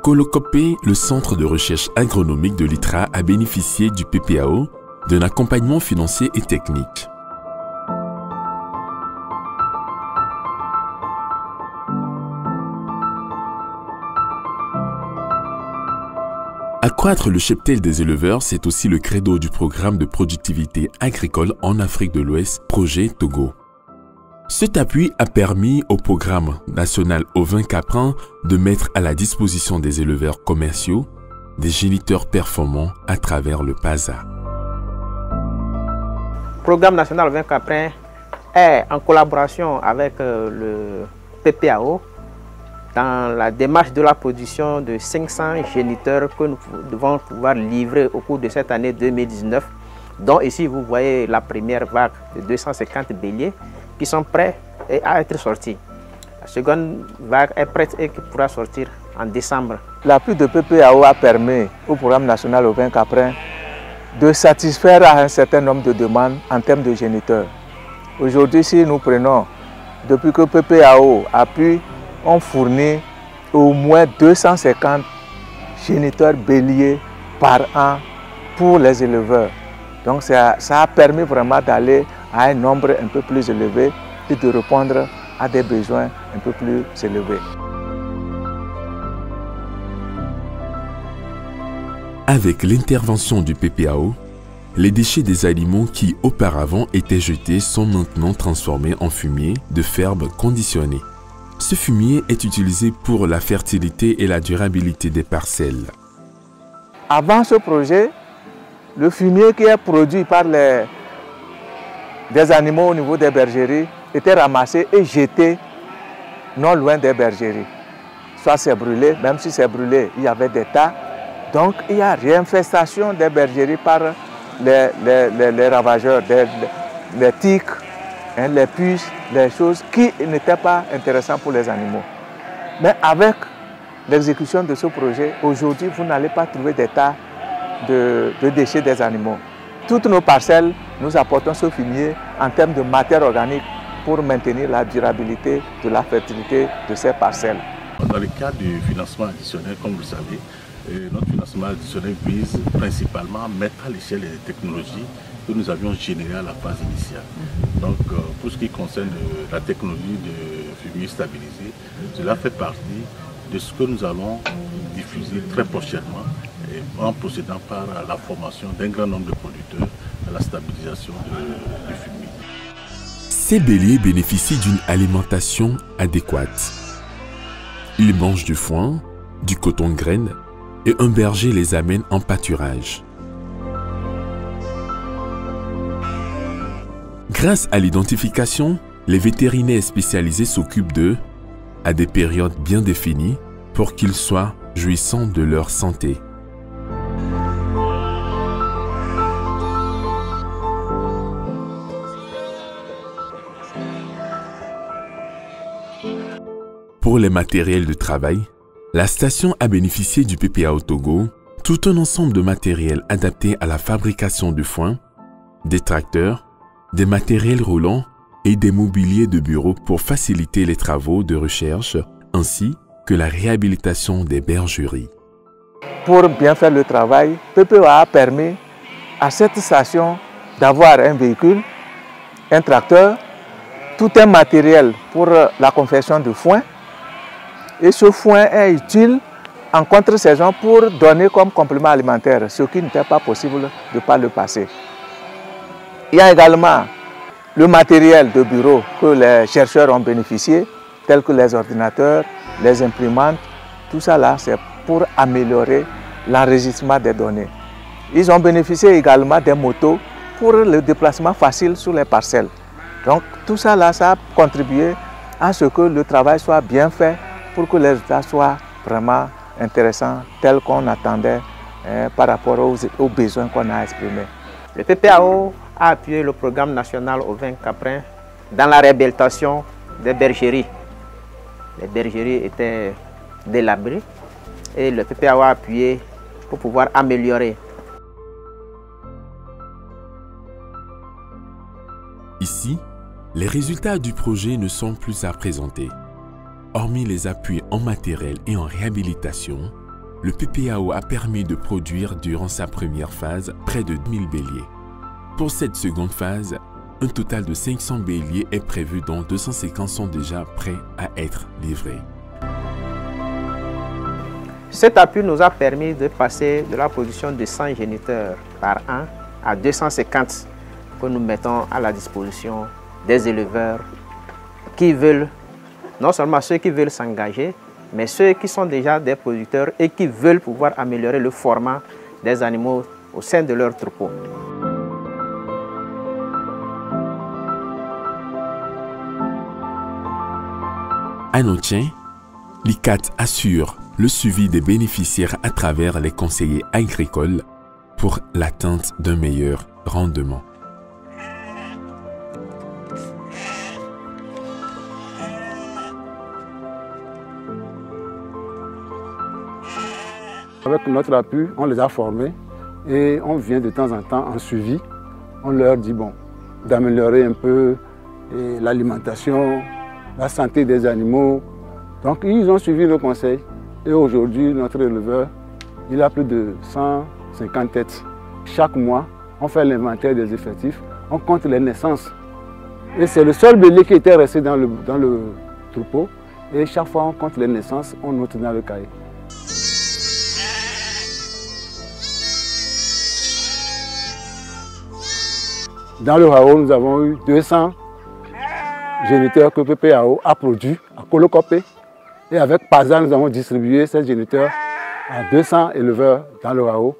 Colocopé, le centre de recherche agronomique de l'ITRA a bénéficié du PPAO d'un accompagnement financier et technique. Accroître le cheptel des éleveurs, c'est aussi le credo du programme de productivité agricole en Afrique de l'Ouest, Projet Togo. Cet appui a permis au programme national Ovin Caprin de mettre à la disposition des éleveurs commerciaux des géniteurs performants à travers le PASA. Le programme national Ovin Caprin est en collaboration avec le PPAO dans la démarche de la production de 500 géniteurs que nous devons pouvoir livrer au cours de cette année 2019, dont ici vous voyez la première vague de 250 béliers qui sont prêts à être sortis. La seconde vague est prête et qui pourra sortir en décembre. L'appui de PPAO a permis au programme national Ovin Caprin de satisfaire à un certain nombre de demandes en termes de géniteurs. Aujourd'hui, si nous prenons, depuis que PPAO appuie, on fournit au moins 250 géniteurs béliers par an pour les éleveurs. Donc ça a permis vraiment d'aller à un nombre un peu plus élevé et de répondre à des besoins un peu plus élevés. Avec l'intervention du PPAO, les déchets des aliments qui auparavant étaient jetés sont maintenant transformés en fumier de ferme conditionné. Ce fumier est utilisé pour la fertilité et la durabilité des parcelles. Avant ce projet, le fumier qui est produit par des animaux au niveau des bergeries était ramassé et jeté non loin des bergeries. Soit c'est brûlé, même si c'est brûlé, il y avait des tas. Donc il y a réinfestation des bergeries par les ravageurs, les tiques, les puces, les choses qui n'étaient pas intéressantes pour les animaux. Mais avec l'exécution de ce projet, aujourd'hui, vous n'allez pas trouver des tas de déchets des animaux. Toutes nos parcelles, nous apportons ce fumier en termes de matière organique pour maintenir la durabilité de la fertilité de ces parcelles. Dans le cadre du financement additionnel, comme vous le savez, notre financement additionnel vise principalement à mettre à l'échelle les technologies que nous avions générées à la phase initiale. Donc, pour ce qui concerne la technologie de fumier stabilisé, cela fait partie de ce que nous allons diffuser très prochainement en procédant par la formation d'un grand nombre de producteurs à la stabilisation du fumier. Ces béliers bénéficient d'une alimentation adéquate. Ils mangent du foin, du coton de graine et un berger les amène en pâturage. Grâce à l'identification, les vétérinaires spécialisés s'occupent d'eux à des périodes bien définies pour qu'ils soient jouissants de leur santé. Pour les matériels de travail, la station a bénéficié du PPAO Togo, tout un ensemble de matériel adapté à la fabrication du foin, des tracteurs, des matériels roulants et des mobiliers de bureau pour faciliter les travaux de recherche ainsi que la réhabilitation des bergeries. Pour bien faire le travail, PPAO a permis à cette station d'avoir un véhicule, un tracteur, tout un matériel pour la confection de foin. Et ce foin est utile en contre-saison pour donner comme complément alimentaire, ce qui n'était pas possible de par le passé. Il y a également le matériel de bureau que les chercheurs ont bénéficié, tels que les ordinateurs, les imprimantes. Tout ça là, c'est pour améliorer l'enregistrement des données. Ils ont bénéficié également des motos pour le déplacement facile sur les parcelles. Donc tout ça là, ça a contribué à ce que le travail soit bien fait pour que les résultats soient vraiment intéressants, tels qu'on attendait par rapport aux besoins qu'on a exprimés. Le PPAO a appuyé le programme national Ovin Caprin dans la réhabilitation des bergeries. Les bergeries étaient délabrées et le PPAO a appuyé pour pouvoir améliorer. Ici, les résultats du projet ne sont plus à présenter. Hormis les appuis en matériel et en réhabilitation, le PPAO a permis de produire durant sa première phase près de 1000 béliers. Pour cette seconde phase, un total de 500 béliers est prévu dont 250 sont déjà prêts à être livrés. Cet appui nous a permis de passer de la production de 100 géniteurs par an à 250 que nous mettons à la disposition des éleveurs qui veulent, non seulement ceux qui veulent s'engager, mais ceux qui sont déjà des producteurs et qui veulent pouvoir améliorer le format des animaux au sein de leur troupeau. À Notien, l'ICAT assure le suivi des bénéficiaires à travers les conseillers agricoles pour l'atteinte d'un meilleur rendement. Avec notre appui, on les a formés et on vient de temps en temps en suivi. On leur dit d'améliorer un peu l'alimentation, la santé des animaux. Donc ils ont suivi nos conseils et aujourd'hui notre éleveur, il a plus de 150 têtes. Chaque mois, on fait l'inventaire des effectifs, on compte les naissances. Et c'est le seul bélier qui était resté dans le troupeau et chaque fois on compte les naissances, on note dans le cahier. Dans le Hao, nous avons eu 200 géniteurs que PPAO a produits à Kolokopé. Et avec PASA, nous avons distribué ces géniteurs à 200 éleveurs dans le Hao.